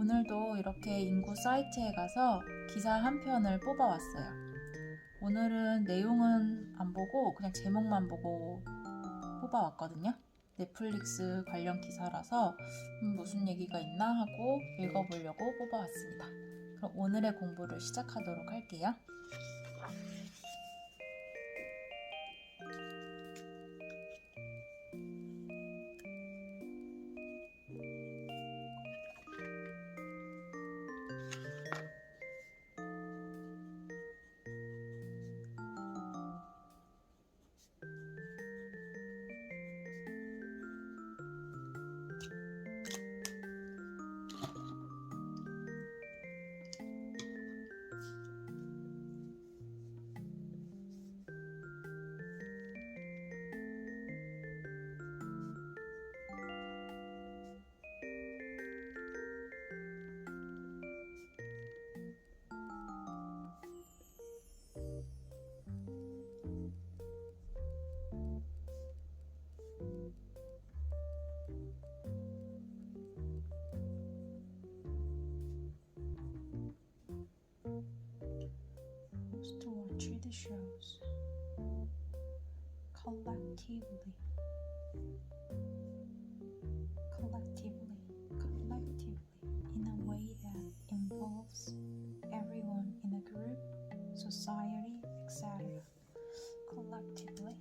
오늘도 이렇게 인구 사이트에 가서 기사 한 편을 뽑아왔어요. 오늘은 내용은 안 보고 그냥 제목만 보고 뽑아왔거든요. 넷플릭스 관련 기사라서 무슨 얘기가 있나 하고 읽어보려고 뽑아왔습니다. 그럼 오늘의 공부를 시작하도록 할게요. To watch the shows collectively in a way that involves everyone in a group, society, etc. Collectively.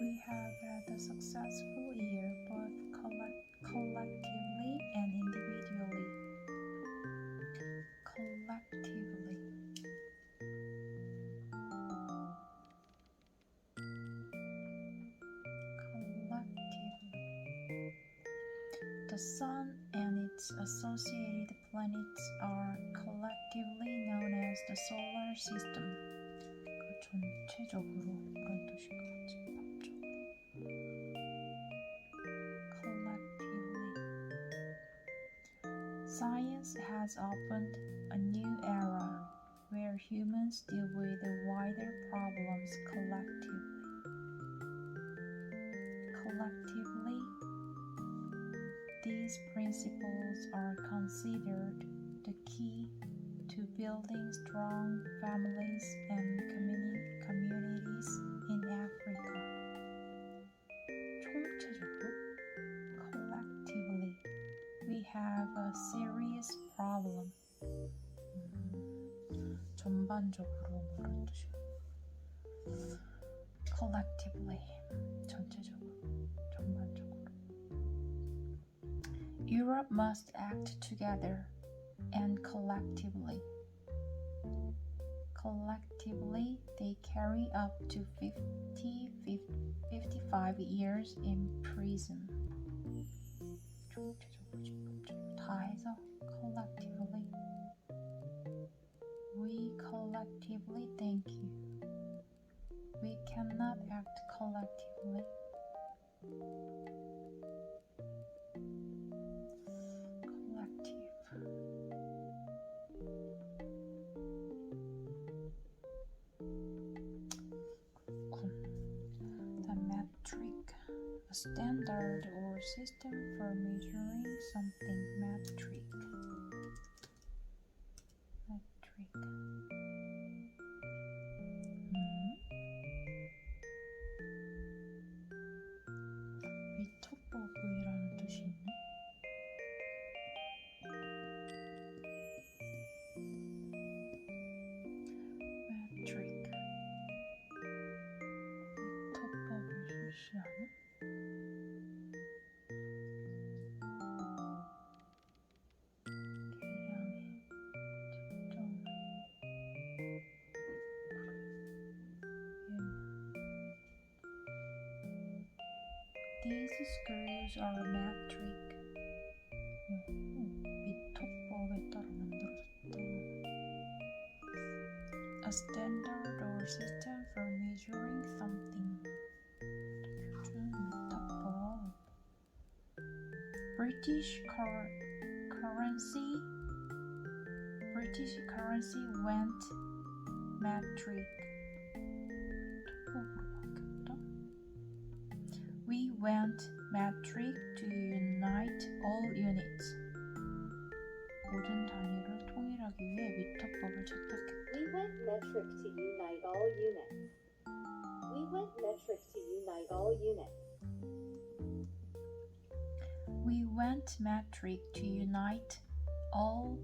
We have had a successful year both collectively and individually. Collectively. The Sun and its associated planets are collectively known as the solar system. 전체적으로 그런 뜻인 것 같지. Science has opened a new era where humans deal with the wider problems collectively. These principles are considered the key to building strong families and communities in Africa. 총체적으로, collectively, we have a serious problem. 전반적으로 그런 뜻이에요. Collectively, 전체적으로, 전반적으로. Europe must act together and collectively. Collectively, they carry up to 55 years in prison. 다 해서 collectively. We collectively thank you. We cannot act collectively. A standard or system for measuring something. Metric. 미터법이라는 뜻이 있네. Metric. 미터법을 실시하는? 계량의 측정 These screws are metric. 미터법에 따라 만들어졌다. A standard or system for measuring something. 표준 미터법. British currency went metric. We went metric to unite all units. 모든 단위를 통일하기 위해 미터법을 채택했다. We went metric to unite all units. We went metric to unite all units. We went metric to unite all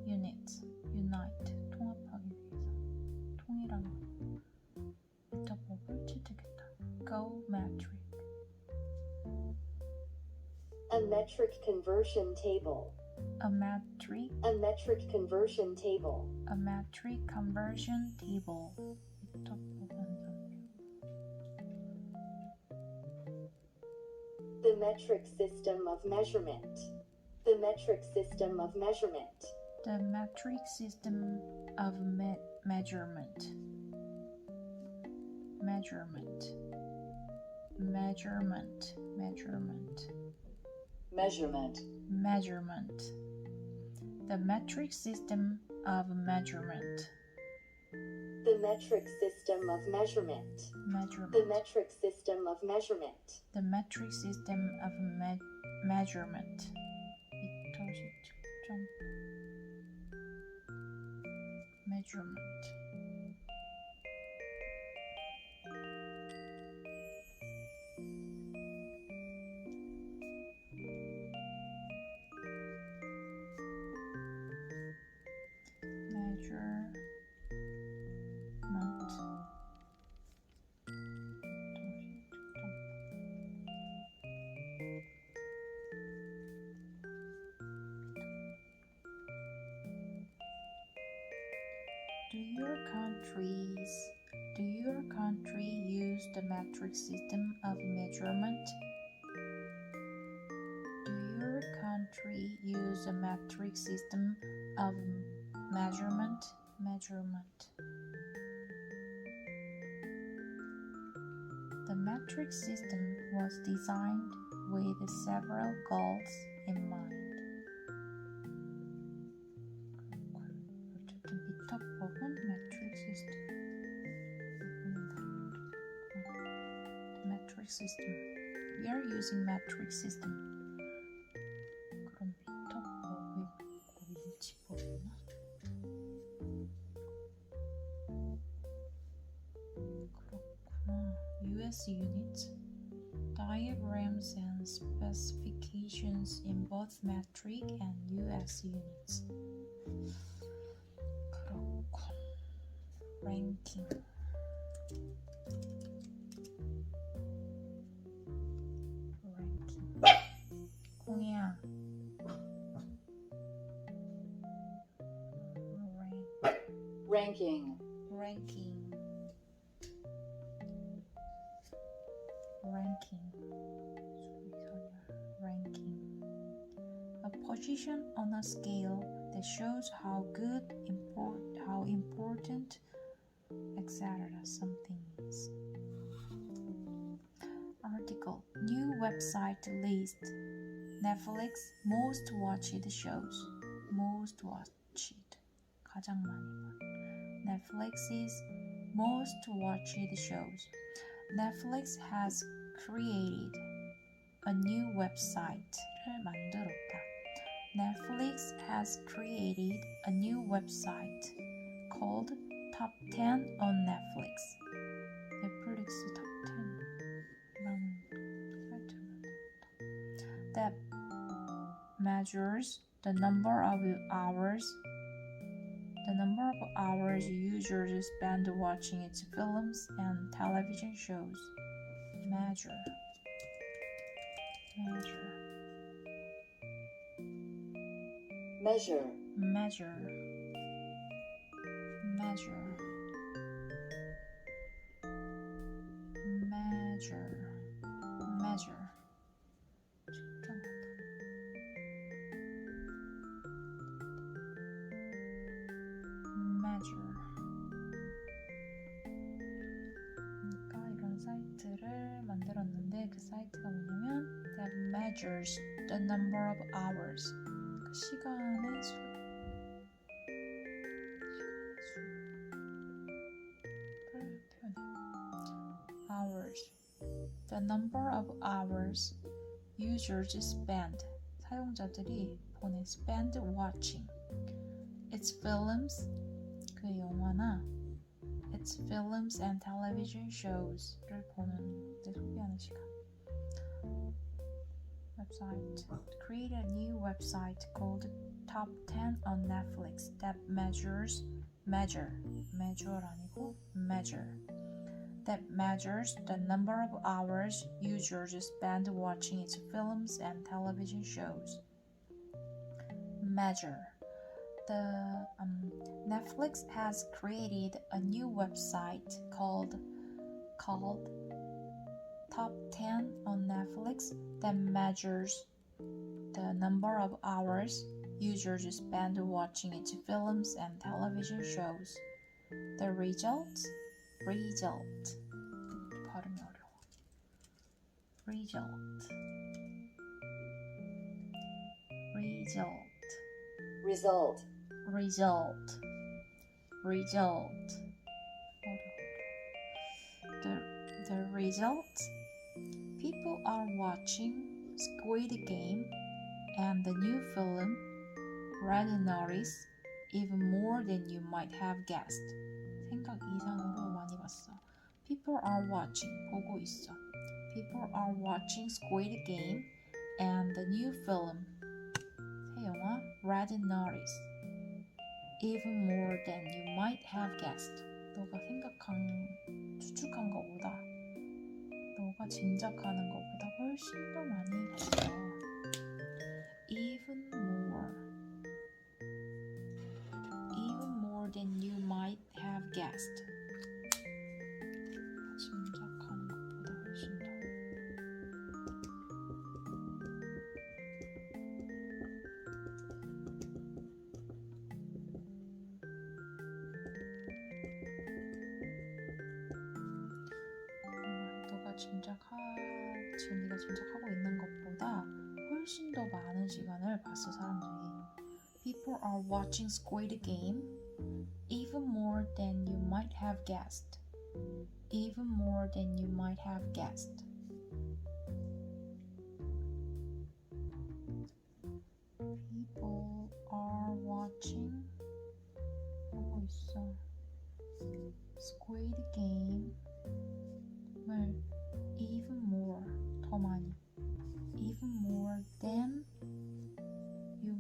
units. Unite, 통합하기 위해서. 통일하기 위해서. 미터법을 채택했다. Go metric. A metric conversion table. A metric conversion table. A metric conversion table. 미터법 환산표. The metric system of measurement. The metric system of measurement. The metric system of measurement. Measurement. Measurement. Measurement. Measurement. Measurement. The metric system of measurement. The metric system of measurement. Measurement. The metric system of measurement. The metric system of measurement. 미터식 측정. Measurement. Do your country use the metric system of measurement? Do your country use a metric system of measurement? Measurement. The metric system was designed with several goals in mind. 어쨌든 미터법은 metric system. Metric system. We are using metric system. 그럼 미터법이 일치법이나? 그렇구나. US units. Diagrams and specifications in both metric and US units. 그렇군. Ranking. 공이야. Ranking. Ranking. A position on a scale that shows how good, how important, etc. something is. Article. New website list. Netflix most watched shows. Most watched. 가장 많이 본. Netflix's most watched shows. Netflix has created a new website를 만들었다. Netflix has created a new website called Top 10 on Netflix. 넷플릭스 Top 10라는 사이트를 만들었다. That measures the number of hours users spend watching its films and television shows. Measure. Measure. 만들었는데 그 사이트가 뭐냐면 that measures the number of hours 그 시간의 수를 표현해요. hours the number of hours users spend 사용자들이 보내 spend watching its films 그 영화나 its films and television shows를 보는 데 소비하는 시간. website create a new website called Top 10 on Netflix that measures 아니고 measure that measures the number of hours users spend watching its films and television shows. Measure. The Netflix has created a new website called Top 10 on Netflix that measures the number of hours users spend watching its films and television shows. The result 발음이 어려워. result The result people are watching Squid Game and the new film Red Notice even more than you might have guessed. 생각 이상으로 많이 봤어. People are watching 보고 있어. People are watching Squid Game and the new film 새 영화 Red Notice even more than you might have guessed. 너가 추측한 것보다 너가 짐작하는 것보다 훨씬 더 많이 봤어. Even more than you might have guessed. 짐작하는 것보다 훨씬 더. 지금 네가 짐작하고 있는 것보다 훨씬 더 많은 시간을 봤어 사람들이. People are watching Squid Game even more than you might have guessed. Even more than you might have guessed. People are watching 보고 있어. Squid Game을 even more 더 많이 even more than you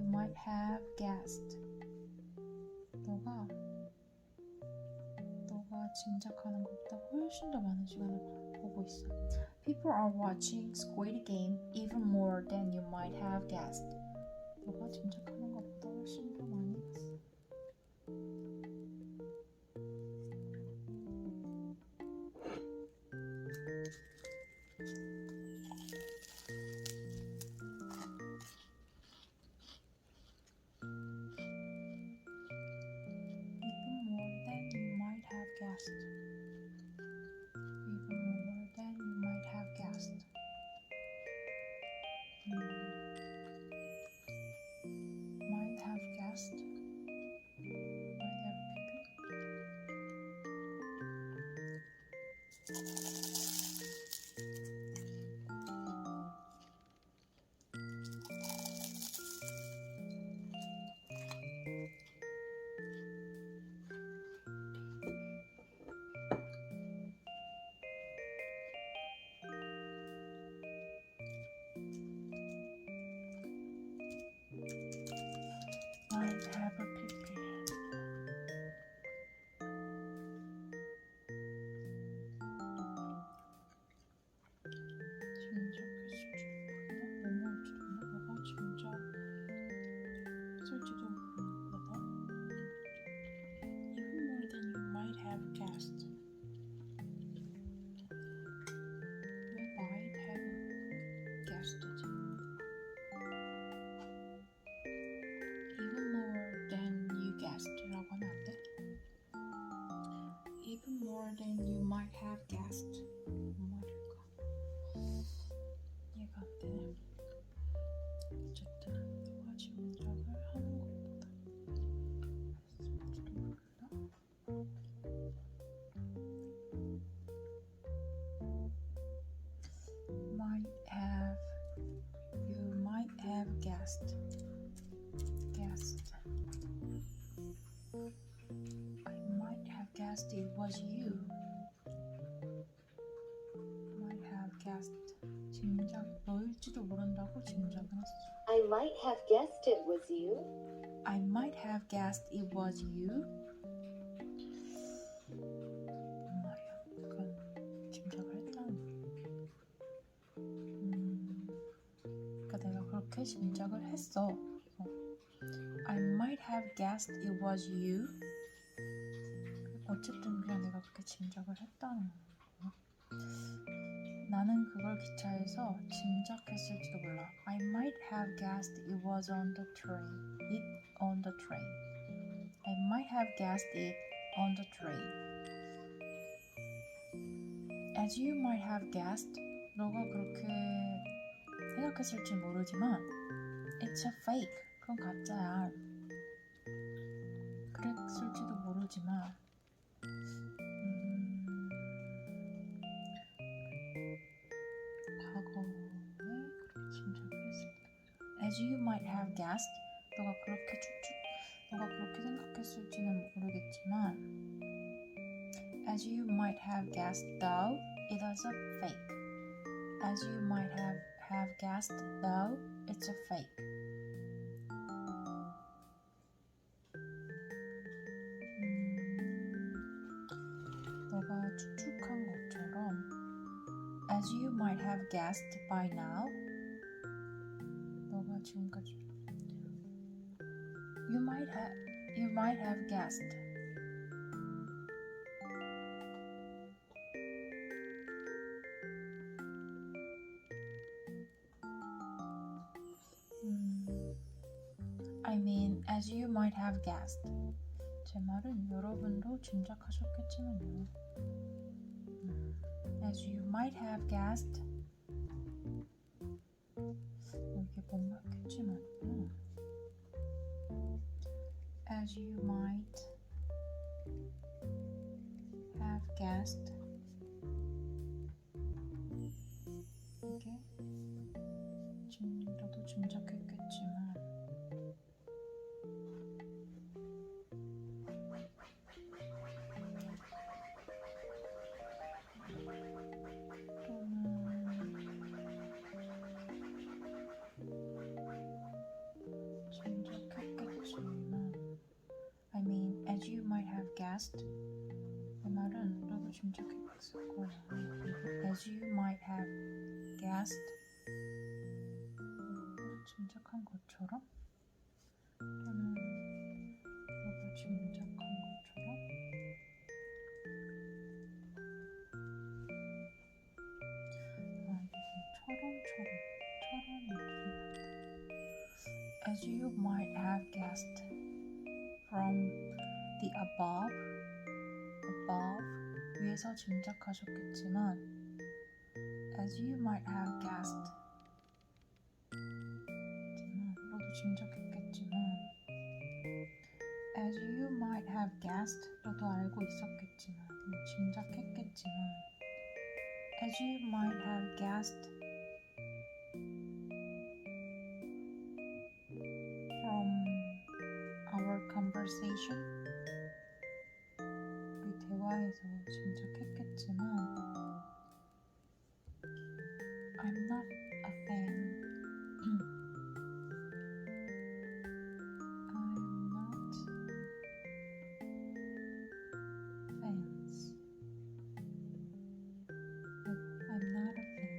might have guessed. 너가 짐작하는 것보다 훨씬 더 많은 시간을 보고 있어. People are watching Squid Game even more than you might have guessed. 너가 짐작하는 것보다 훨씬 더 많이 봤어. Might have a pee-pee. 짐작했을지도 몰라. Even more than you might have guessed. 왜 might have guessed지? Even more than you guessed 라고 하면 안 돼? Even more than you might have guessed it was you. Might have guessed. 짐작, 너일지도 모른다고 짐작을 했어. I might have guessed it was you. I might have guessed it was you. 뭔 말이야? 그건 짐작을 했다는 거야. 그러니까 내가 그렇게 짐작을 했어. I might have guessed it was you. 어쨌든 그냥 내가 그렇게 짐작을 했다는 거야. 나는 그걸 기차에서 짐작했을지도 몰라. I might have guessed it was on the train. It on the train. I might have guessed it on the train. As you might have guessed, 너가 그렇게 생각했을지 모르지만 It's a fake. 그건 가짜야. 그랬을지도 모르지만 과거에 그렇게 짐작을 했을 때 As you might have guessed, 너가 그렇게 생각했을지는 모르겠지만 As you might have guessed, though, it was a fake. As you might have guessed, though, it's a fake. 너가 추측한 것처럼 As you might have guessed by now, 너가 지금까지 You might have guessed. I mean, as you might have guessed. 제 말은 여러분도 짐작하셨겠지만요. As you might have guessed. 이게 못 맞겠지만요. As you might have guessed. 이게 너도 짐작했겠지만 짐작했겠지만 I mean, as you might have guessed. 내 말은 너도 짐작했을 거야. As you might have guessed. 짐작한 것처럼 또는 너가 짐작한 것처럼 As you might have guessed from the above 위에서 짐작하셨겠지만 As you might have guessed 너도 짐작했겠지만 As you might have guessed 너도 알고 있었겠지만 짐작했겠지만 As you might have guessed from our conversation 우리 대화에서 짐작했겠지만 I'm not a fan. I'm not fans. I'm not a fan.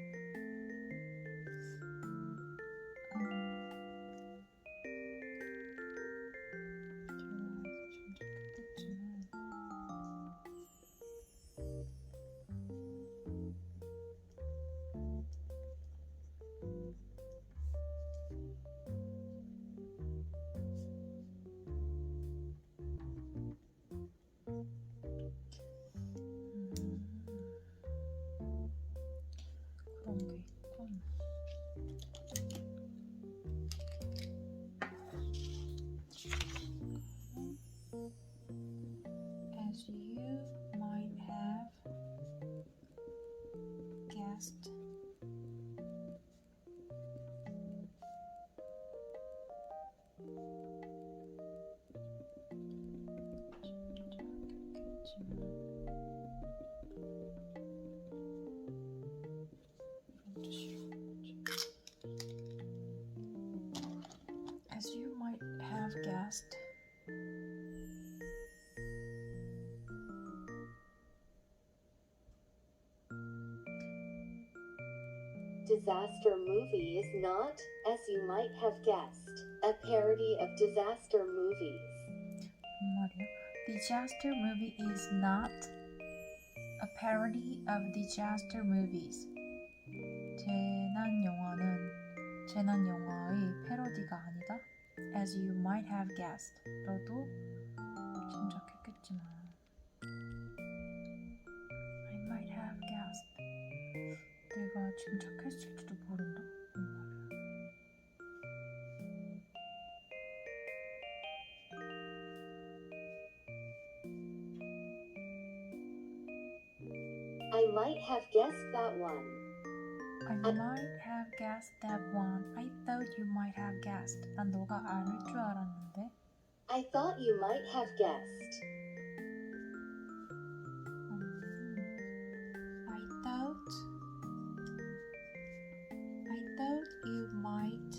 그런 게 있군. As you might have guessed, 짐작했겠지만 guessed. Disaster movie is not, as you might have guessed, a parody of disaster movies. 뭔 말이야? Disaster movie is not a parody of disaster movies. 재난 영화는 재난 영화의 패러디가 아니다. As you might have guessed. 너도 짐작했겠지만. I might have guessed. 내가 짐작했을지도 모른다. 뭔 말이야? I might have guessed that one. I might have guessed that one. I thought you might have guessed. 난 너가 알 줄 알았는데. I thought you might have guessed. I thought you might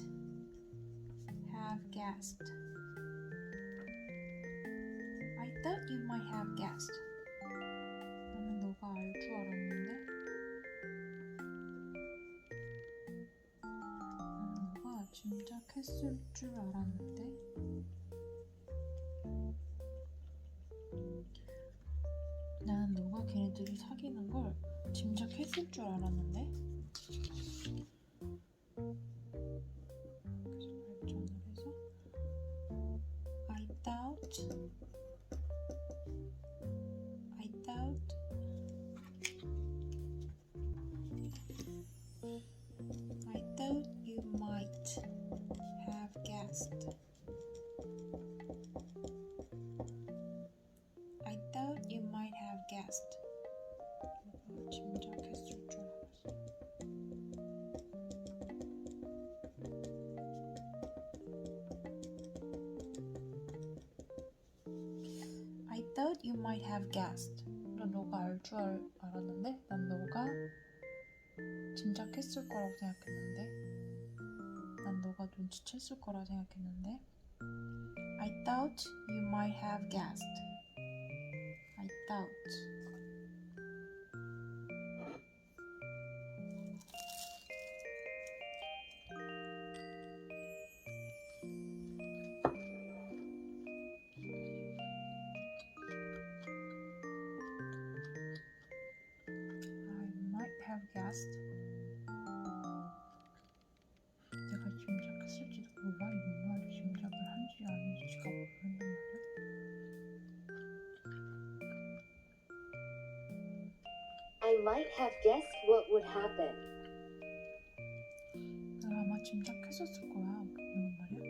have guessed. I thought you might have guessed. 나는 너가 알 줄 알았는데. 나는 너가 짐작했을 줄 알았는데. 나는 너가 걔네들이 사귀는 걸 짐작했을 줄 알았는데. 그래서 발전을 해서 I thought you might have guessed. I thought you might have guessed. 짐작했을 줄 알았어. I thought you might have guessed. 난 너가 알 줄 알았는데 난 너가 짐작했을 거라고 생각했는데 난 너가 눈치챘을 거라 생각했는데 I thought you might have guessed. I thought. have guessed. 내가 짐작했을지도 몰라. 이 말을 짐작을 한지 아닌지가 모른단 말이야. I might have guessed what would happen. 내가 아마 짐작했었을 거야. 이런 말이야.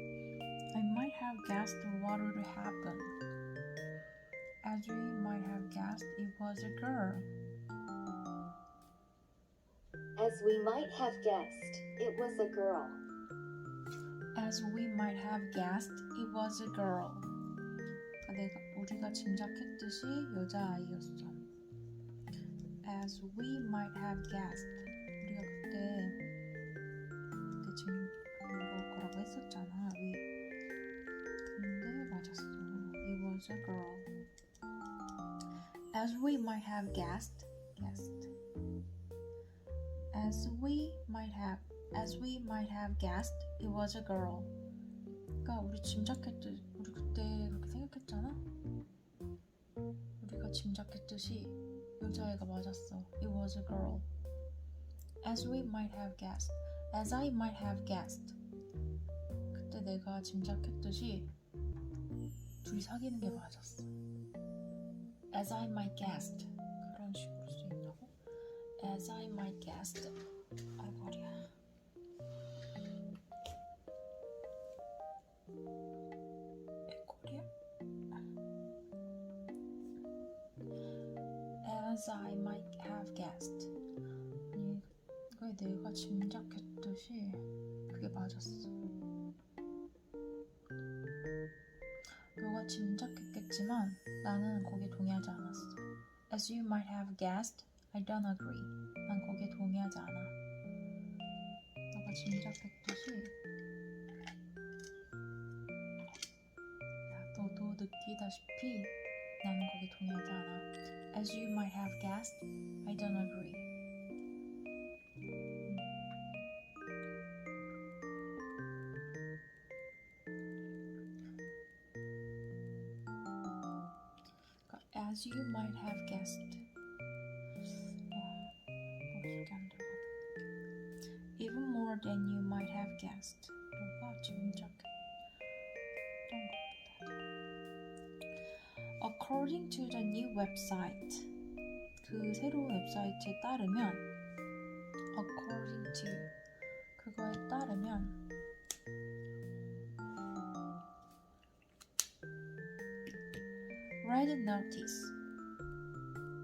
I might have guessed what would happen. As we might have guessed, it was a girl. As we might have guessed, it was a girl. As we might have guessed, it was a girl. 우리가 짐작했듯이 여자아이였어. As we might have guessed. 우리가 그때 그럴 거라고 했었잖아. 근데 맞았어. It was a girl. As we might have guessed. As we might have guessed, it was a girl. 그러니까 우리 그때 그렇게 생각했잖아. 우리가 짐작했듯이 여자애가 맞았어. It was a girl. As we might have guessed. As I might have guessed. 그때 내가 짐작했듯이 둘이 사귀는 게 맞았어. As I might guessed. 그런 식으로 수 있다고? As I might guessed. 아이고 허리야. As I might have guessed. 그게 내가 짐작했듯이 그게 맞았어. 너가 짐작했겠지만 나는 거기에 동의하지 않았어. As you might have guessed, I don't agree. 난 거기에 동의하지 않아. 너가 짐작했듯이 느끼다시피 나는 거기 동의하지 않아. As you might have guessed, I don't agree. As you might have guessed. 머릿속에 안 들어가네. Even more than you might have guessed. 너가 짐작했던 것보다. According to the new website. 그 새로운 웹사이트에 따르면 according to 그거에 따르면 Red Notice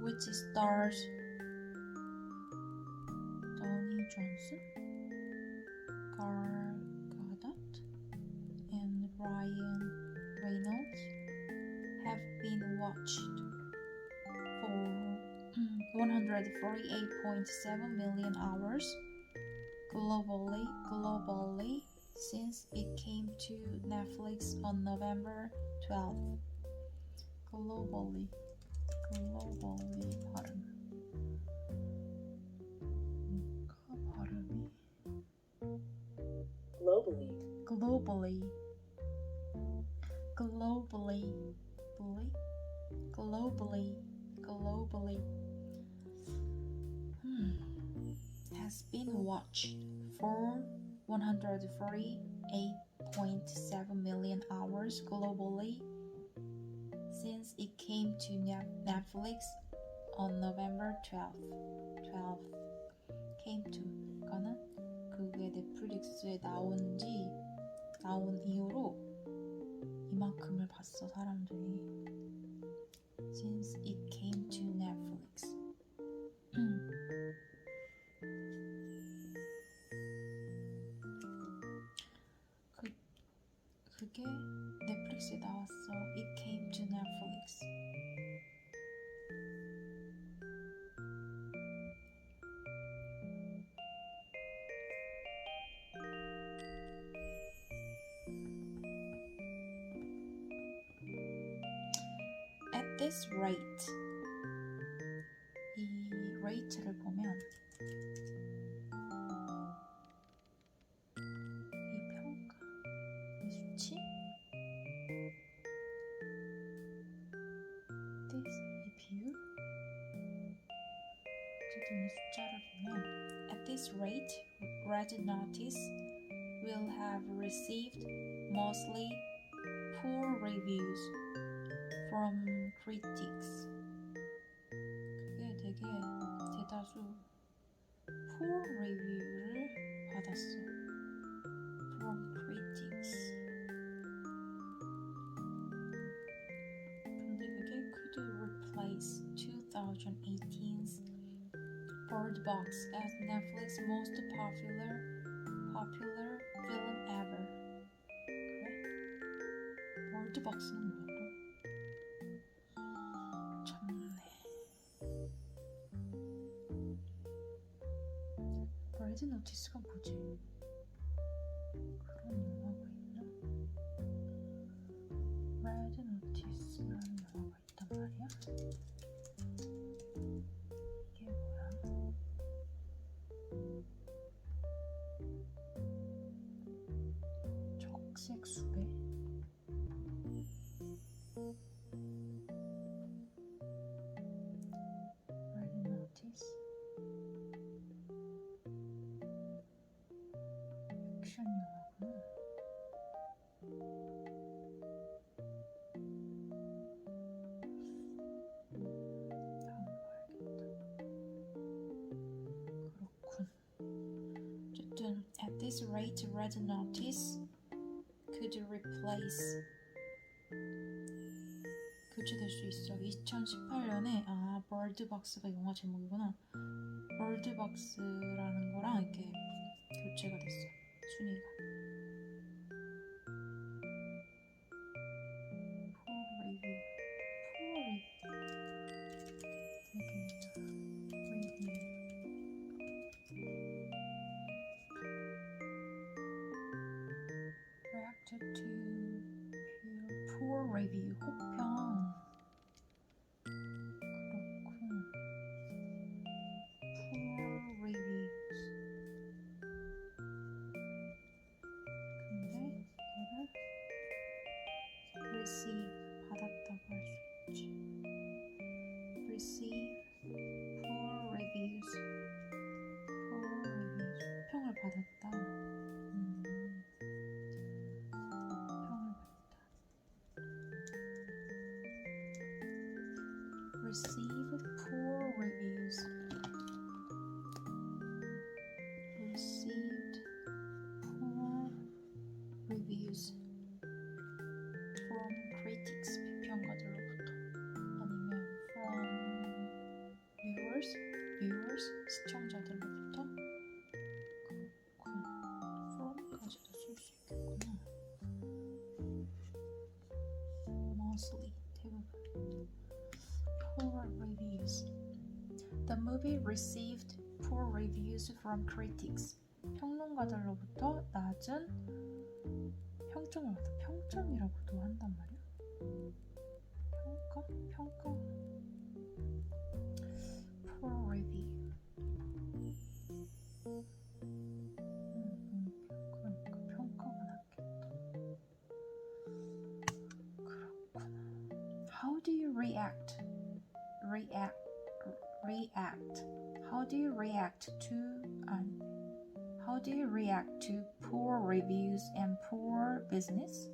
which stars Donnie Johnson, Gal Gadot and Ryan Reynolds have been watched for 148.7 million hours globally since it came to Netflix on November 12th. globally 발음. 뭔가 발음이 globally, globally has been watched for 148.7 million hours globally since it came to Netflix on November 12th. came to 그러니까는 그게 넷플릭스에 나온 이후로 이만큼을 봤어 사람들이. Since it came to Netflix. 그게 넷플릭스에 나왔어. It came to Netflix. At this rate, 이 rate를 보면 이 평가, 이 수치, this, 이 비율, 어쨌든 이 숫자를 보면 At this rate, Red Notice will have received mostly poor reviews from critics. 그게 되게 대다수 poor review를 받았어. From critics. 근데 그게 could replace 2018's Bird Box as Netflix's most popular film ever. 그래? Bird Box는 뭐야 또? 레드 노티스가 뭐지? 그런 영화가 있나? 레드 노티스라는 영화가 있단 말이야? 이게 뭐야? 적색 수배? 레드 노티스? 액션 영화구나. 다음 봐야겠다. 그렇군. 어쨌든 at this rate, Red Notice could replace 교체될 수 있어. 2018년에 버드박스가 영화 제목이구나. 버드박스라는 거랑 이렇게 교체가 됐어. 순위가. Poor review. Reacted to poor review, 혹평. 그렇군. poor reviews. 근데 이거를 receive, 받았다고 할 수 있지. receive poor reviews. poor reviews. 평을 받았다. Receive poor reviews. Received poor reviews from critics, 비평가들로부터. 아니면 from viewers, 시청자들로부터. from까지도 쓸 수 있겠구나. mostly, 대부분. Poor reviews. The movie received poor reviews from critics. 평론가들로부터 낮은 평점을 받아. 평점이라고도 한단 말이야. 평가. Poor review. 그러니까 평가가 낮겠다. 그렇구나. How do you react? How do you react to poor reviews and poor business?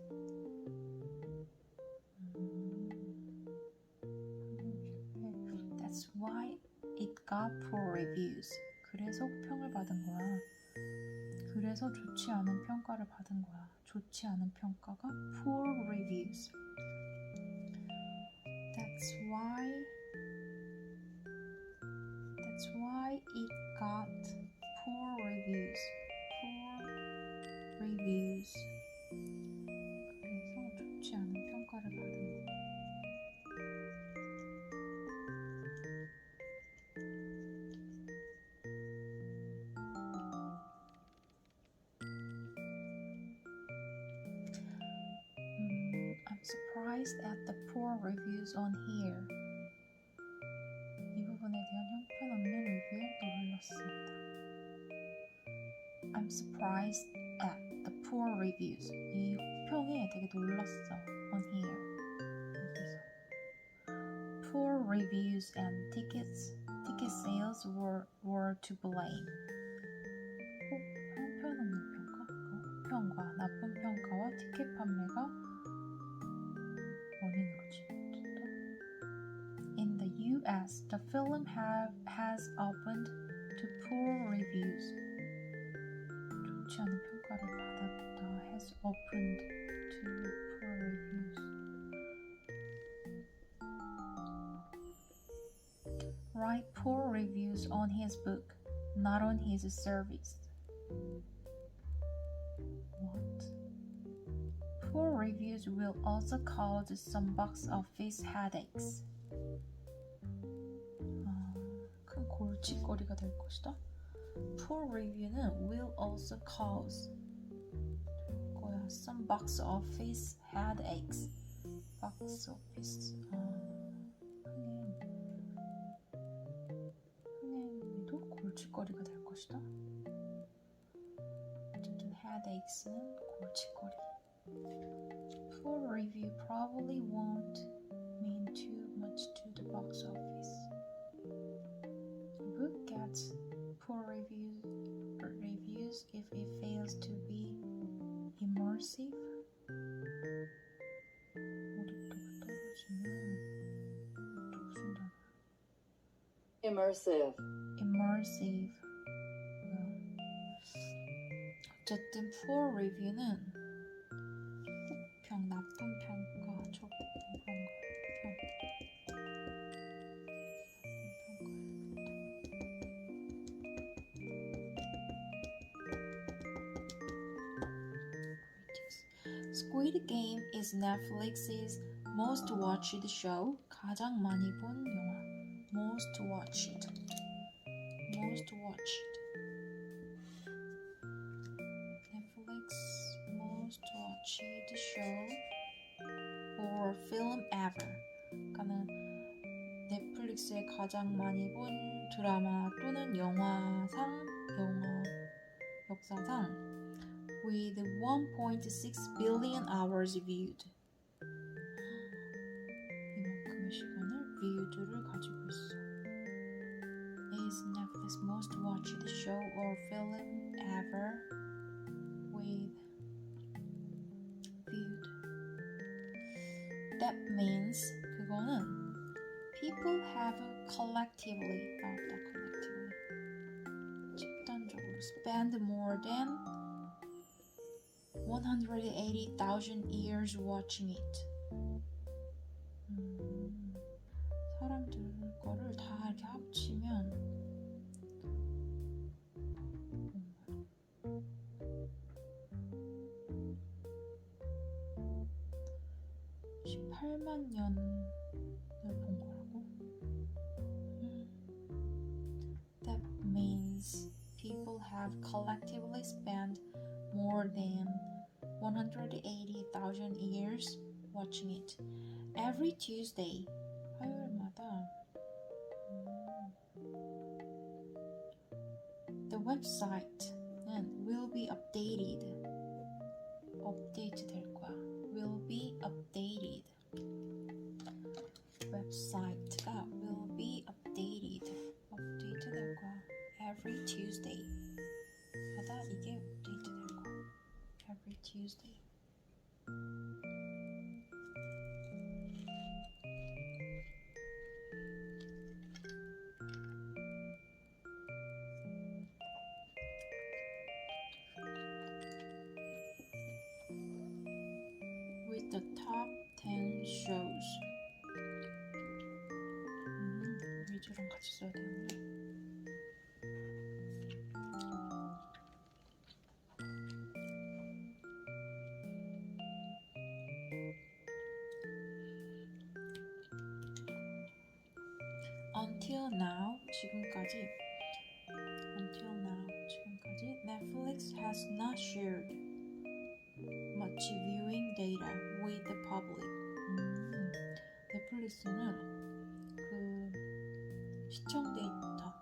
That's why it got poor reviews. 그래서 호평을 받은 거야. 그래서 좋지 않은 평가를 받은 거야. 좋지 않은 평가가 poor reviews. That's why it got poor reviews. 그래서 좋지 않은 평가를 받은 거야. I'm surprised at the poor reviews on here. 이 부분에 대한 형편없는 리뷰에 놀랐습니다. I'm surprised at the poor reviews. 이 호평에 되게 놀랐어. On here. 여기서. Poor reviews and ticket sales were to blame. 형편없는 평가? 호평과 나쁜 평가와 티켓 판매가 원인으로 지목됐다. In the US, the film has opened to poor reviews. 좋지 않은 평가를 받았다. Has opened to poor reviews. Write poor reviews on his book, not on his service. What? Poor reviews will also cause some box office headaches. 큰 골칫거리가 될 것이다. Poor review는 will also cause 거야. Some box office headaches. box office. 흥행에도 골칫거리가 될 것이다. 어쨌든 headaches는 골칫거리. Poor review probably won't mean too much to the box office. The book gets poor reviews if it fails to be immersive. 몰입도가 떨어지면 또 무슨 단어? Immersive. 어쨌든 poor review는 혹평, 나쁜 평가, 적고 그런 거. Squid Game is Netflix's most watched show. 가장 많이 본 영화. Most watched. Netflix most watched show or ever. 그러니까는 넷플릭스에 가장 많이 본 드라마 또는 영화 역사상 with 1.6 billion hours viewed. 이만큼의 시간을 viewed를 가지고 있어. Is Netflix most watched show or film ever with viewed. That means 그거는 people have collectively 집단적으로 spend more than 180,000 years watching it. 사람들 거를 다 이렇게 합치면 18만 년을 본 거라고? That means people have collectively spent more than 180,000 years watching it. Every Tuesday, 화요일마다 the website는 will be updated. 업데이트 될 거야. will be updated. 웹사이트가 will be updated. 업데이트 될 거야. Every Tuesday. 마다 이게 업데이트 될 거야. Every Tuesday. With the top 10 shows. 위주랑 같이 써야 되는데. Until now, 지금까지 Netflix has not shared much viewing data with the public. 넷플릭스는 그 시청 데이터를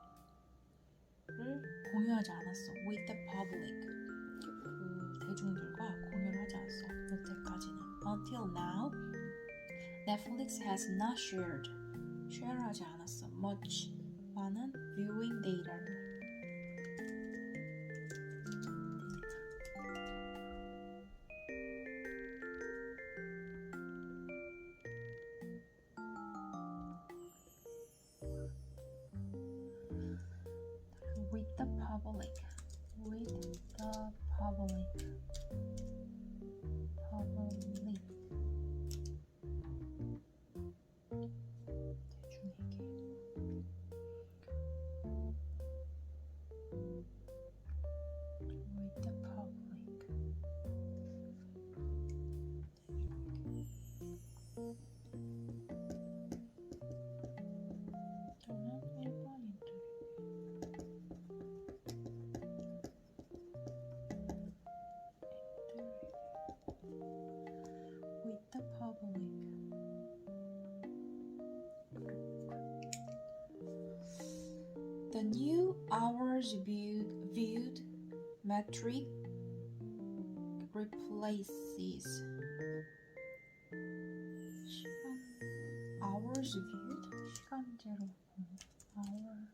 공유하지 않았어. With the public. 그 대중들과 공유를 하지 않았어. 여태까지는. Until now, Netflix has not shared. share하지 않았어. much. 많은 viewing data를. With the public. The new hours viewed metric replaces hours viewed 시간제로 hours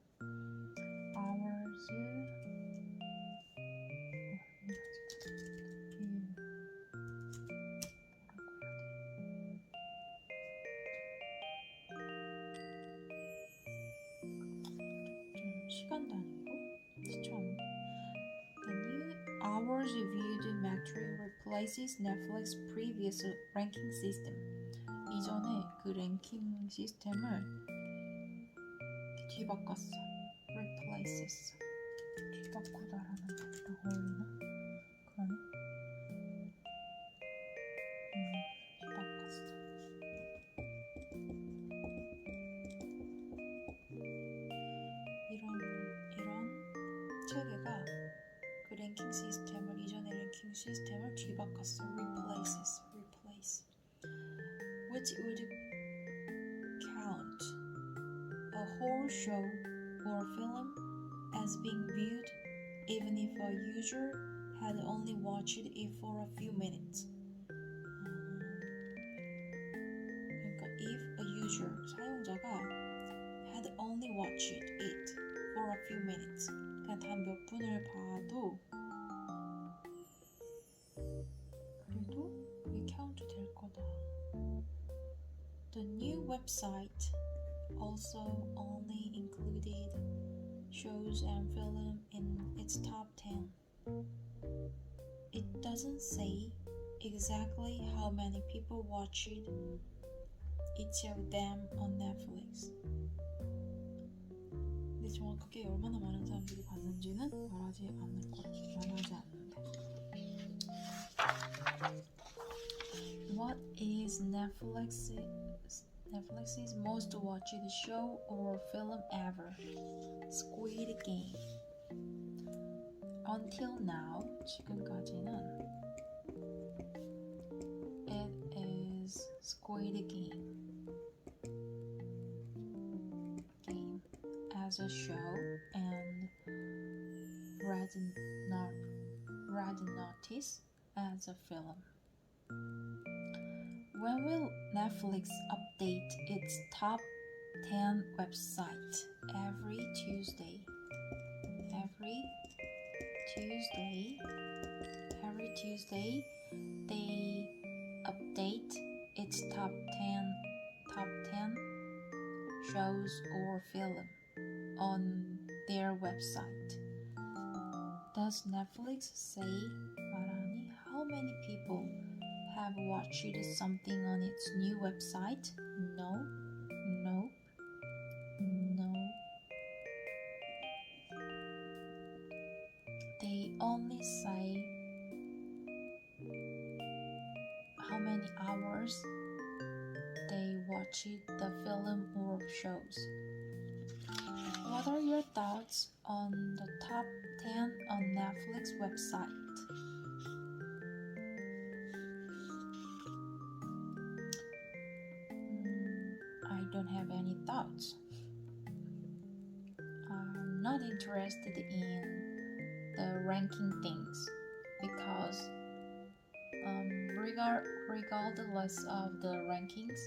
시간 단위고 시청. The new hours viewed metric replaces Netflix previous ranking system. 이전에 그 랭킹 시스템을 뒤바꿨어. replaces. 뒤바꾸다라는 말이랑 어울리나? 그러네. 뒤바꿨어. 이런 체계가 그 랭킹 시스템을 이전의 랭킹 시스템을 뒤바꿨어. replace. But it would count a whole show or film as being viewed even if a user had only watched it for a few minutes. 그러니까 if a user, 사용자가 had only watched it for a few minutes, 그냥 단 몇 분을 봐도 그래도 이게 카운트 될 거다. The new website also only included shows and film in its top 10. It doesn't say exactly how many people watched each of them on Netflix. 근데 정확하게 얼마나 많은 사람들이 봤는지는 말하지 않는데. What is Netflix's most watched show or film ever? Squid Game. Until now, 지금까지는 it is Squid Game as a show and Red Notice as a film. When will Netflix update its top 10 website? Every Tuesday, they update its top 10 shows or film on their website. Does Netflix say 말하니 how many people have watched something on its new website? No. They only say how many hours they watched the film or shows. What are your thoughts on the top 10 on Netflix website? I don't have any thoughts. I'm not interested in the ranking things because regardless of the rankings,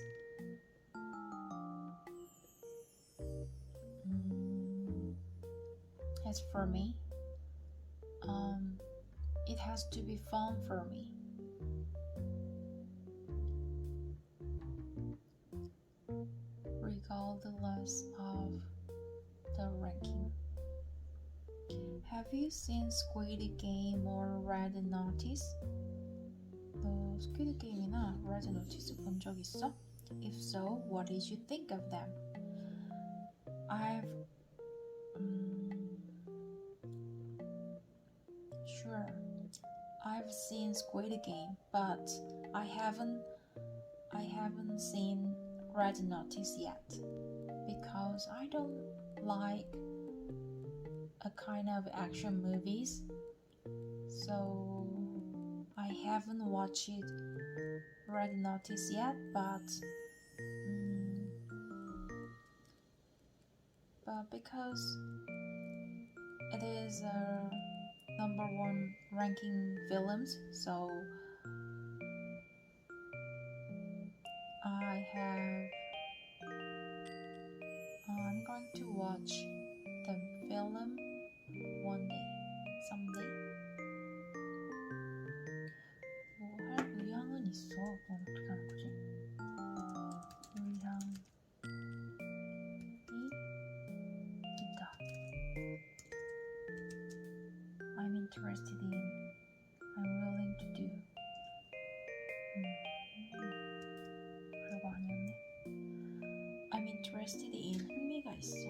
as for me, it has to be fun for me. Regardless of the ranking. Have you seen Squid Game or Red Notice? 너 Squid Game이나 Red Notice 본 적 있어? If so, what did you think of them? I've seen Squid Game, but I haven't seen Red Notice yet because I don't like a kind of action movies, so I haven't watched Red Notice yet, but because it is number one ranking films, so I'm going to watch the film one day, someday. 뭐 할 의향은 있어. 그건 어떻게 하는 거지? 의향이 있다. I'm interested in. I'm willing to do. 별거 아니었네. I'm interested in. 흥미가 있어.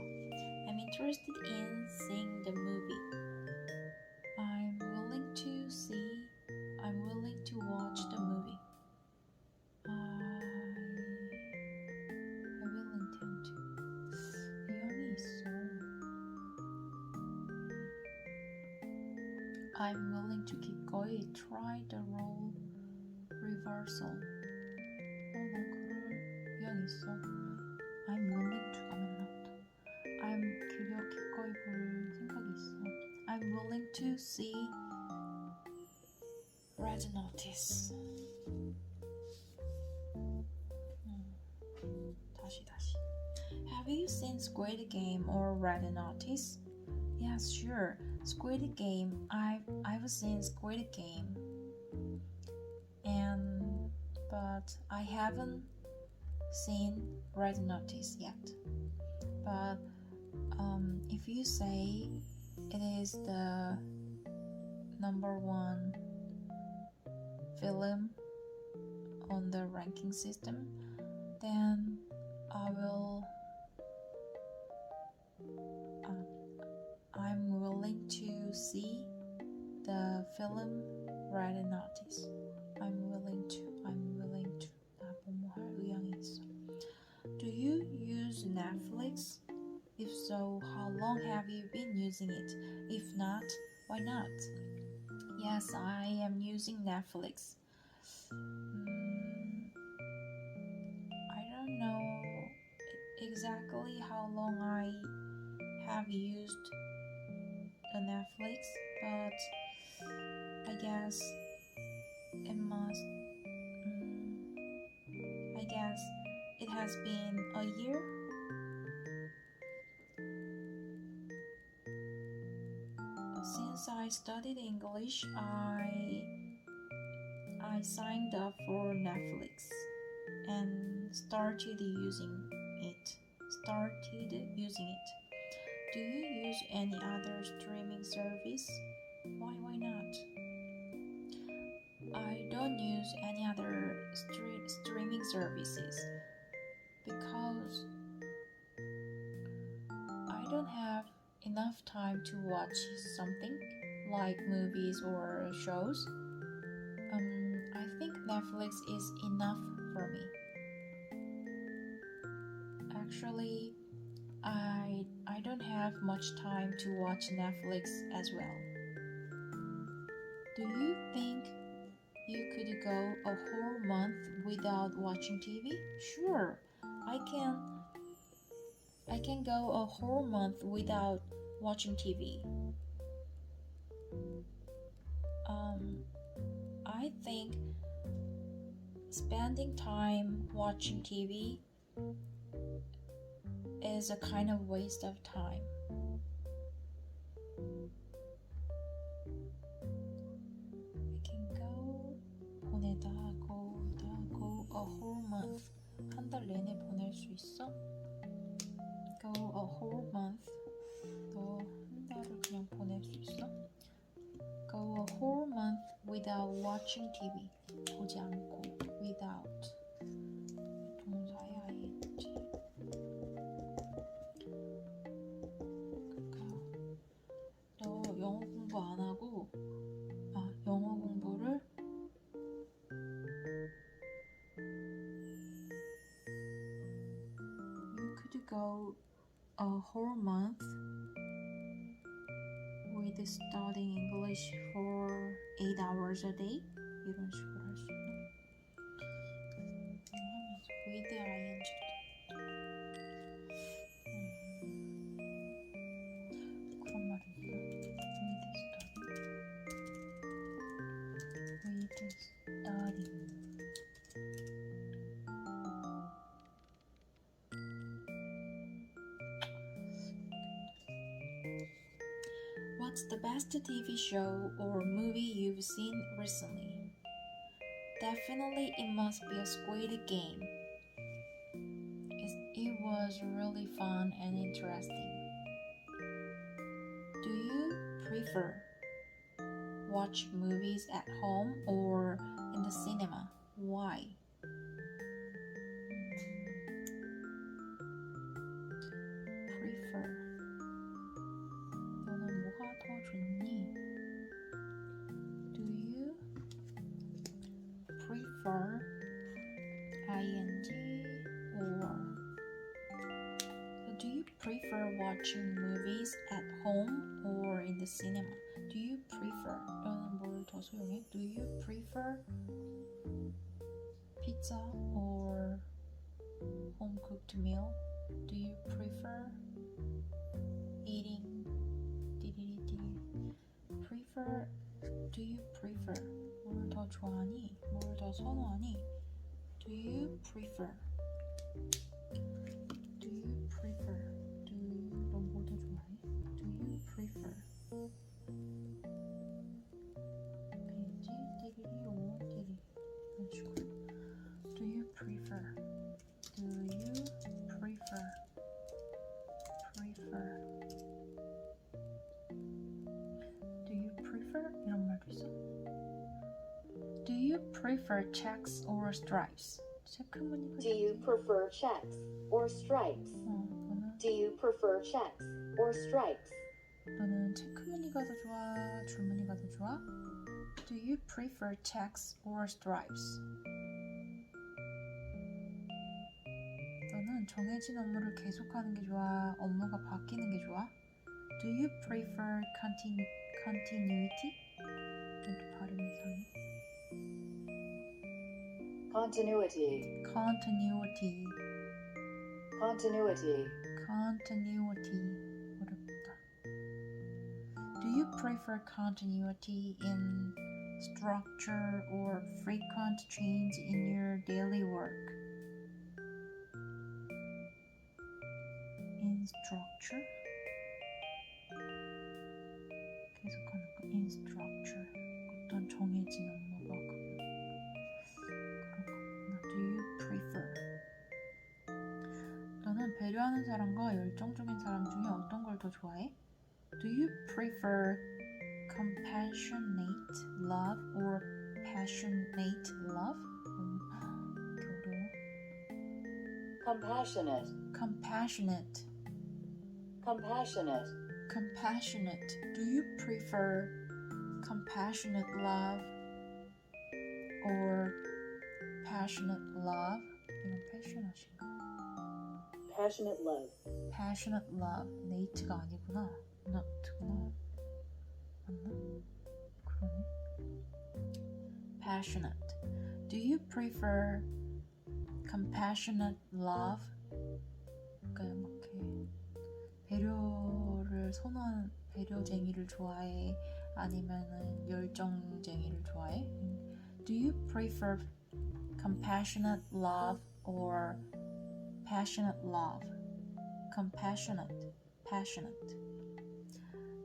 I'm interested in seeing the movie. I'm willing to watch the movie. I will intend to. 의향이 있어. I'm willing to keep going. Try the role reversal. 난 그럴 있어. I'm willing to가 만나보다. I'm 기꺼이 볼 생각이 있어. I'm willing to see red notice. 다시. Have you seen Squid Game or Red Notice? Yes, sure. Squid Game. I've seen Squid Game. But I haven't seen Red Notice yet. But if you say it is the number one film on the ranking system, then I'm willing to see the film Red Notice. I'm willing to. 나 뭐뭐 할 의향이 있어. Do you use Netflix? If so, how long have you been using it? If not, why not? Yes, I am using Netflix. I don't know exactly how long I have used the Netflix, but I guess it has been a year. Since I studied English, I signed up for Netflix and started using it. Do you use any other streaming service? Why not? I don't use any other streaming services because I don't have enough time to watch something like movies or shows. I think Netflix is enough for me. Actually, I don't have much time to watch Netflix as well. Do you think you could go a whole month without watching TV? Sure, I can go a whole month without watching TV. I think spending time watching TV is a kind of waste of time. We can go go a whole month. 한 달 내내 보낼 수 있어? Go a whole month. 너 한 달을 그냥 보낼 수 있어? Go a whole month without watching TV. 보지 않고 without. 동사의 ing. 그러니까 너 영어 공부 안 하고 영어 공부를 You could go a whole month with studying English for 8 hours a day. 이런 식으로 할 수 있나? 하면서 with ing 그런 말이 있나? with studying What's the best TV show or movie you've seen recently? Definitely it must be a Squid Game. It was really fun and interesting. Do you prefer watch movies at home or in the cinema? Why? Prefer. 너는 뭐가 더 좋니? Do you prefer ing or do you prefer watching movies at home or in the cinema? Do you prefer? 너는 뭘 더 소용해? Do you prefer pizza or cooked meal? Do you prefer eating? prefer Do you prefer 뭘 더 좋아하니? 뭘 더 선호하니? Do you prefer? Do you prefer? 넌 뭘 더 좋아해? Do you prefer? 페이지 띠리리 오 띠리 이런 식으로. Do you prefer? Do you prefer? prefer. Do you prefer? 이런 말도 있어. Do you prefer checks or stripes? 체크무늬가 Do you prefer checks or stripes? 너는 Do you prefer checks or stripes? 너는 체크무늬가 더 좋아? 줄무늬가 더 좋아? Do you prefer checks or stripes? 너는 정해진 업무를 계속하는 게 좋아? 업무가 바뀌는 게 좋아? Do you prefer continuity? 이렇게 발음이 이상해. Continuity. Continuity. Continuity. Continuity. 어렵다. Do you prefer continuity in structure or frequent change in your daily work? In structure? 계속하는 거. In structure. 어떤 정해진 업무가 그런 거구나. Do you prefer? 너는 배려하는 사람과 열정적인 사람 중에 어떤 걸 더 좋아해? Do you prefer compassionate love or passionate love? 이렇게 어려워. Compassionate. Compassionate. Compassionate. Compassionate. Do you prefer compassionate love or passionate love? 이건 passionate인가? Passionate love. Passionate love. nate가 아니구나. not구나. 맞나? 그러네. Passionate. Do you prefer compassionate love? 그러니까 이렇게 배려를 선호하는 배려쟁이를 좋아해? 아니면은 열정쟁이를 좋아해? Do you prefer compassionate love or passionate love? Compassionate, passionate.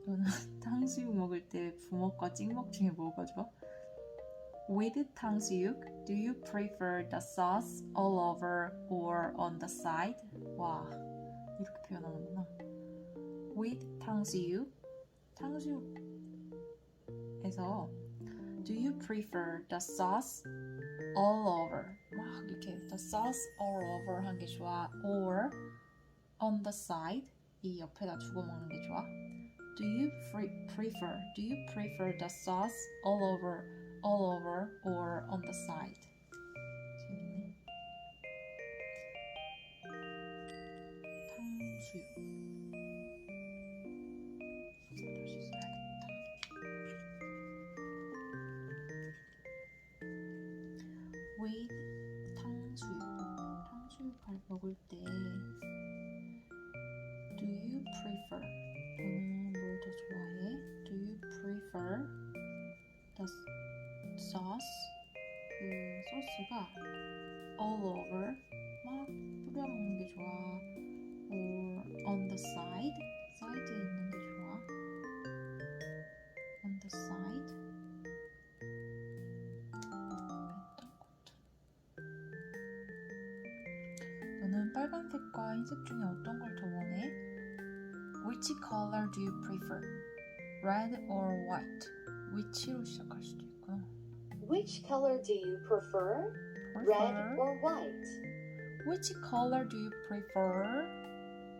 너는 탕수육 먹을 때 부먹과 찍먹 중에 뭐가 좋아? With 탕수육, do you prefer the sauce all over or on the side? 와, 이렇게 표현하는구나. With 탕수육, 탕수육에서 do you prefer the sauce all over? 막 이렇게 the sauce all over 한 게 좋아? Or on the side? 이 옆에다 두고 먹는 게 좋아? Do you prefer the sauce all over or on the side? 재밌네. 탕수육. 다시 써야겠다. With 탕수육. 탕수육 먹을 때 Do you prefer? 너는 뭘 더 좋아해? Do you prefer the sauce? 그 소스가 all over 막 뿌려 먹는 게 좋아? Or on the side? 사이드에 있는 게 좋아? On the side? 너는 빨간색과 흰색 중에 어떤 걸 더 원해? Which color do you prefer? Red or white? which로 시작할 수도 있구나. Which color do you prefer? Red or white? Which color do you prefer?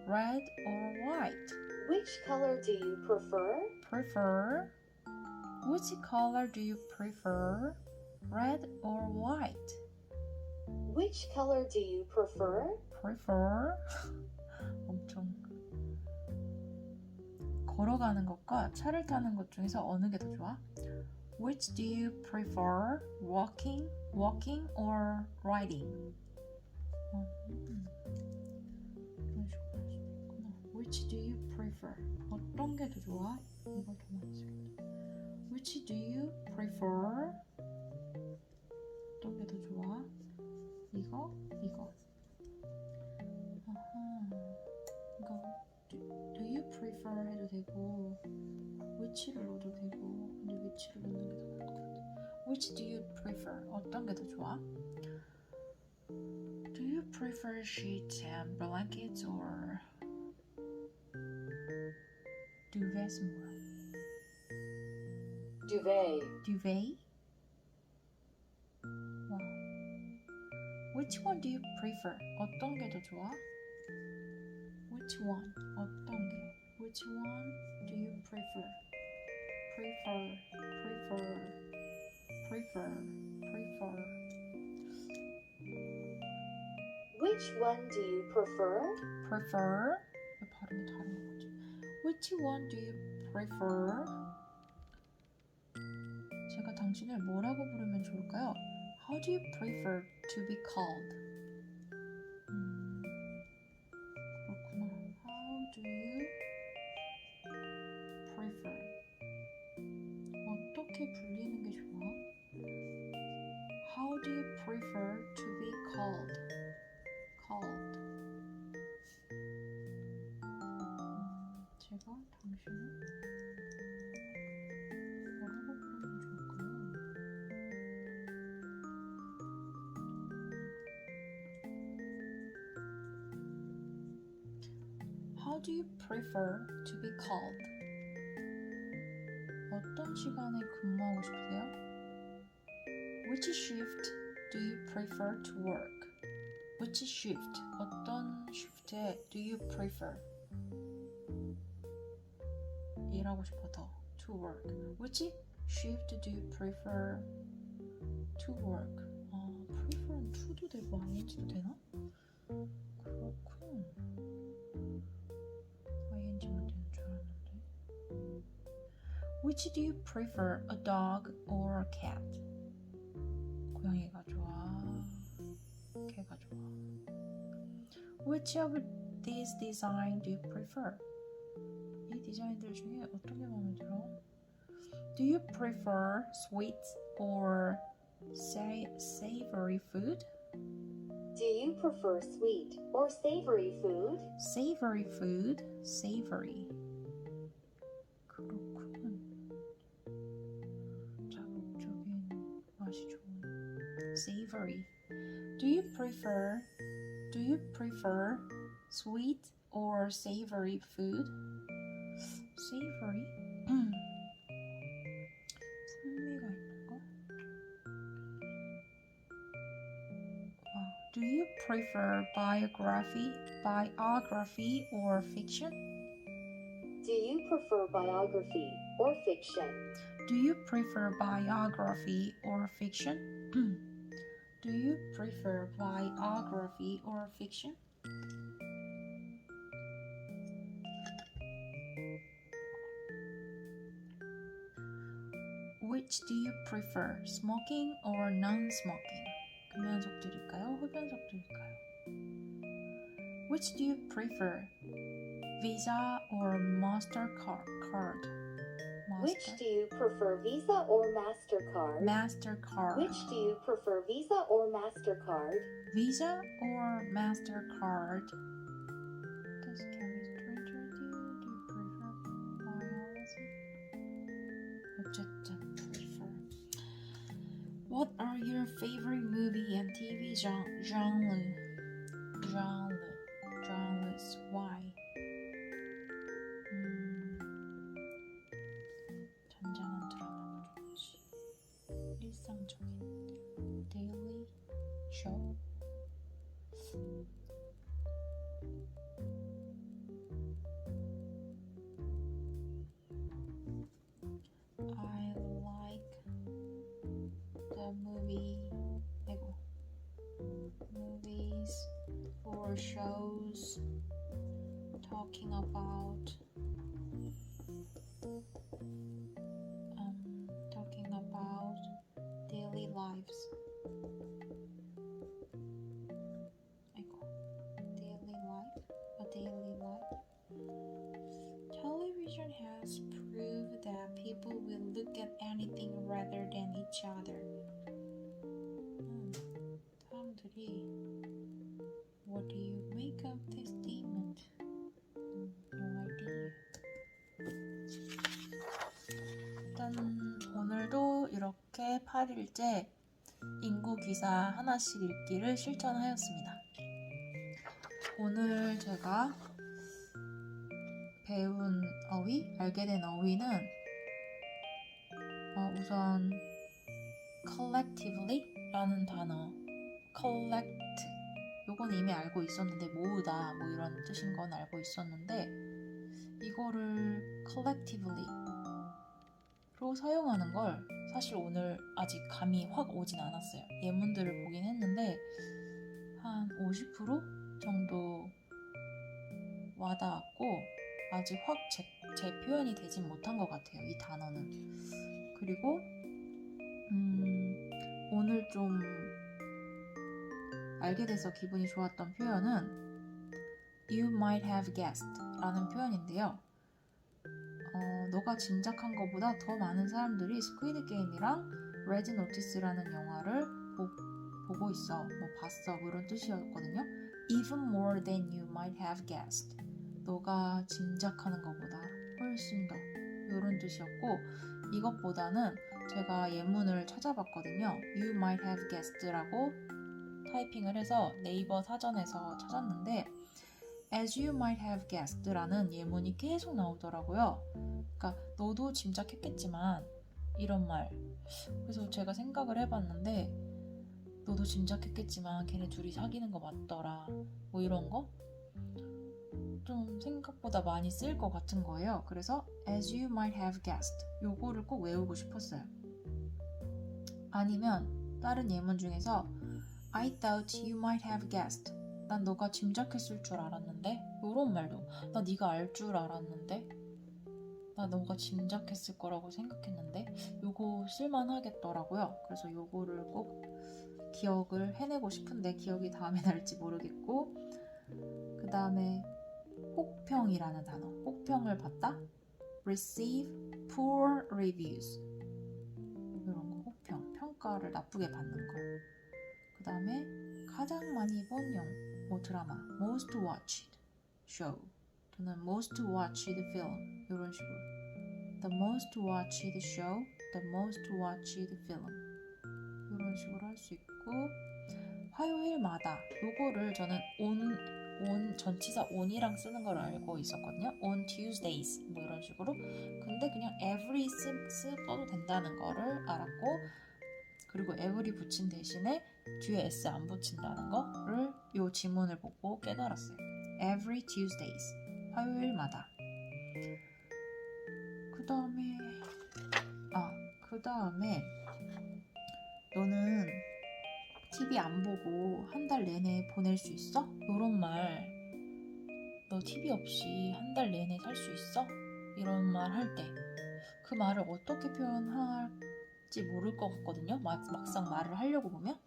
Red or white? Which color do you prefer? Prefer? Which color do you prefer? Red or white? Which color do you prefer? Prefer? 엄청 걸어가는 것과 차를 타는 것 중에서 어느 게 더 좋아? Which do you prefer? Walking or riding? Which do you prefer? 어떤 게 더 좋아? 이거 좀 어렵습니다. Which do you prefer? 어떤 게 더 좋아? 이거? 아하. 이거 do you prefer 해도 되고 which를 넣어도 되고 근데 which를 넣는 게 더 나을 것 같아. Which do you prefer? 어떤 게 더 좋아? Do you prefer sheets and blankets or duvet's 뭐야? Duvet. Duvet? Wow. Which one do you prefer? 어떤 게 더 좋아? Which one? 어떤 게? Which one do you prefer? Prefer. Which one do you prefer? Prefer? 왜 발음이 다른 거지? Which one do you prefer? 제가 당신을 뭐라고 부르면 좋을까요? How do you prefer to be called? 그렇구나. How do you prefer? 어떻게 불리는 게 좋아? How do you prefer to be called? 제가 당신을 뭐라고 부르면 좋을까요? How do you prefer to be called? 어떤 시간에 근무하고 싶으세요? Which shift do you prefer to work? Which shift? 어떤 shift에 do you prefer? 일하고 싶어 더 to work. Which shift do you prefer to work? prefer은 to도 되고 ing도 되나? 그렇군. ing만 되는 줄 알았는데. Which do you prefer, a dog or a cat? 고양이가 좋아, 개가 좋아. Which of these design do you prefer? 이 디자인들 중에 어떤 게 마음에 들어? Do you prefer sweet or savory food? Do you prefer sweet or savory food? Savory food, savory. 그렇군. 자극적인 맛이 좋은 savory. Do you prefer sweet or savory food? Savory? 풍미가 있는 거? Do you prefer biography or fiction? Do you prefer biography or fiction? Do you prefer biography or fiction? Do you prefer biography or fiction? Which do you prefer, smoking or non-smoking? 금연석 드릴까요? 흡연석 드릴까요? Which do you prefer, Visa or MasterCard? Which do you prefer, Visa or MasterCard? MasterCard. Which do you prefer, Visa or MasterCard? Visa or MasterCard? Does chemistry interest you? Do you prefer biology? 어쨌든 prefer. What are your favorite movie and TV genres? Why? 잔잔한 드라마가 좋지. 일상적인 daily show. I like the movies or shows talking about daily lives. Daily life. has proved that people will look at anything rather than each other. 사람들이 What do you make of this statement? No idea. 일단 오늘도 이렇게 8일째 인구 기사 하나씩 읽기를 실천하였습니다. 오늘 제가 배운 어휘, 알게 된 어휘는 우선 collectively 라는 단어, collect 요건 이미 알고 있었는데 모으다 뭐 이런 뜻인 건 알고 있었는데 이거를 collectively 로 사용하는 걸 사실 오늘 아직 감이 확 오진 않았어요. 예문들을 보긴 했는데 한 50% 정도 와닿았고 아직 확 제 표현이 되진 못한 것 같아요. 이 단어는. 그리고 오늘 좀 알게 돼서 기분이 좋았던 표현은 You might have guessed 라는 표현인데요. 너가 짐작한 것보다 더 많은 사람들이 스퀴드 게임이랑 레드 노티스라는 영화를 보고 있어. 뭐 봤어. 뭐 이런 뜻이었거든요. Even more than you might have guessed. 너가 짐작하는 것보다 훨씬 더 이런 뜻이었고 이것보다는 제가 예문을 찾아봤거든요. You might have guessed라고 타이핑을 해서 네이버 사전에서 찾았는데 As you might have guessed라는 예문이 계속 나오더라고요. 그러니까 너도 짐작했겠지만 이런 말. 그래서 제가 생각을 해봤는데 너도 짐작했겠지만 걔네 둘이 사귀는 거 맞더라. 뭐 이런 거? 좀 생각보다 많이 쓸 것 같은 거예요. 그래서 as you might have guessed 요거를 꼭 외우고 싶었어요. 아니면 다른 예문 중에서 I thought you might have guessed 난 너가 짐작했을 줄 알았는데 요런 말도 나 네가 알 줄 알았는데 나 너가 짐작했을 거라고 생각했는데 요거 쓸만하겠더라고요. 그래서 요거를 꼭 기억을 해내고 싶은데 기억이 다음에 날지 모르겠고 그 다음에 혹평이라는 단어 혹평을 받다 receive poor reviews 이런 거 혹평 평가를 나쁘게 받는 거 그 다음에 가장 많이 본 뭐 드라마 most watched show 또는 most watched film 이런 식으로 the most watched show the most watched film 이런 식으로 할 수 있고 화요일마다 요거를 저는 on 전치사 on이랑 쓰는 걸 알고 있었거든요. on Tuesdays 뭐 이런 식으로 근데 그냥 every 써도 된다는 거를 알았고 그리고 every 붙인 대신에 뒤에 s 안 붙인다는 거를 요 지문을 보고 깨달았어요. every Tuesdays 화요일마다 그 다음에 너는 TV 안 보고 한 달 내내 보낼 수 있어? 이런 말 너 TV 없이 한 달 내내 살 수 있어? 이런 말 할 때 그 말을 어떻게 표현할지 모를 것 같거든요. 막상 말을 하려고 보면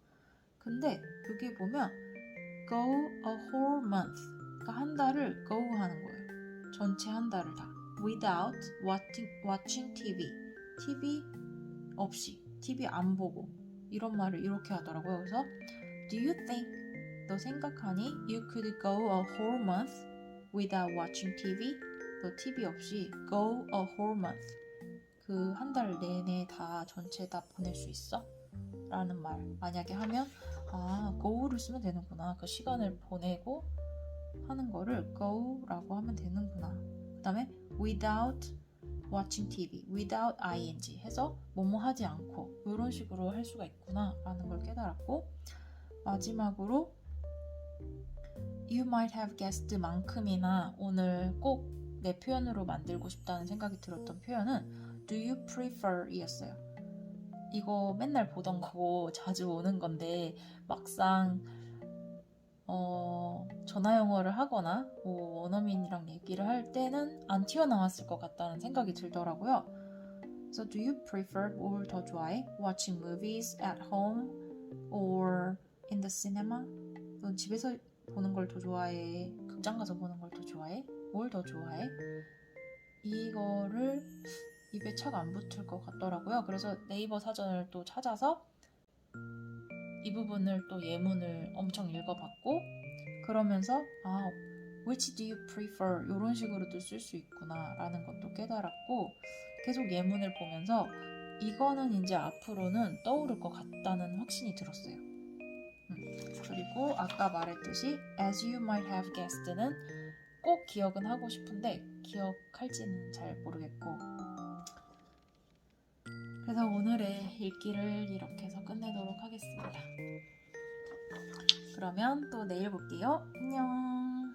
근데 여기 보면 go a whole month 그러니까 한 달을 go 하는 거예요. 전체 한 달을 다 without watching TV 없이 TV 안 보고 이런 말을 이렇게 하더라고요. 그래서 Do you think 너 생각하니 you could go a whole month without watching TV? 너 TV 없이 go a whole month 그 한 달 내내 다 전체 다 보낼 수 있어? 라는 말 만약에 하면 go를 쓰면 되는구나. 그 시간을 보내고 하는 거를 go라고 하면 되는구나. 그 다음에 without watching TV, without ing 해서 뭐뭐 하지 않고 이런 식으로 할 수가 있구나 라는 걸 깨달았고 마지막으로 you might have guessed 만큼이나 오늘 꼭 내 표현으로 만들고 싶다는 생각이 들었던 표현은 do you prefer 이었어요. 이거 맨날 보던 거고 자주 오는 건데 막상 전화 영어를 하거나 뭐 원어민이랑 얘기를 할 때는 안 튀어나왔을 것 같다는 생각이 들더라고요. So do you prefer 뭘 더 좋아해? Watching movies at home or in the cinema? 넌 집에서 보는 걸 더 좋아해? 극장 가서 보는 걸 더 좋아해? 뭘 더 좋아해? 이거를 입에 착 안 붙을 것 같더라고요. 그래서 네이버 사전을 또 찾아서 이 부분을 또 예문을 엄청 읽어봤고, 그러면서 which do you prefer 이런 식으로도 쓸 수 있구나 라는 것도 깨달았고, 계속 예문을 보면서 이거는 이제 앞으로는 떠오를 것 같다는 확신이 들었어요. 그리고 아까 말했듯이 as you might have guessed는 꼭 기억은 하고 싶은데 기억할지는 잘 모르겠고, 그래서 오늘의 읽기를 이렇게 해서 끝내도록 하겠습니다. 그러면 또 내일 볼게요. 안녕.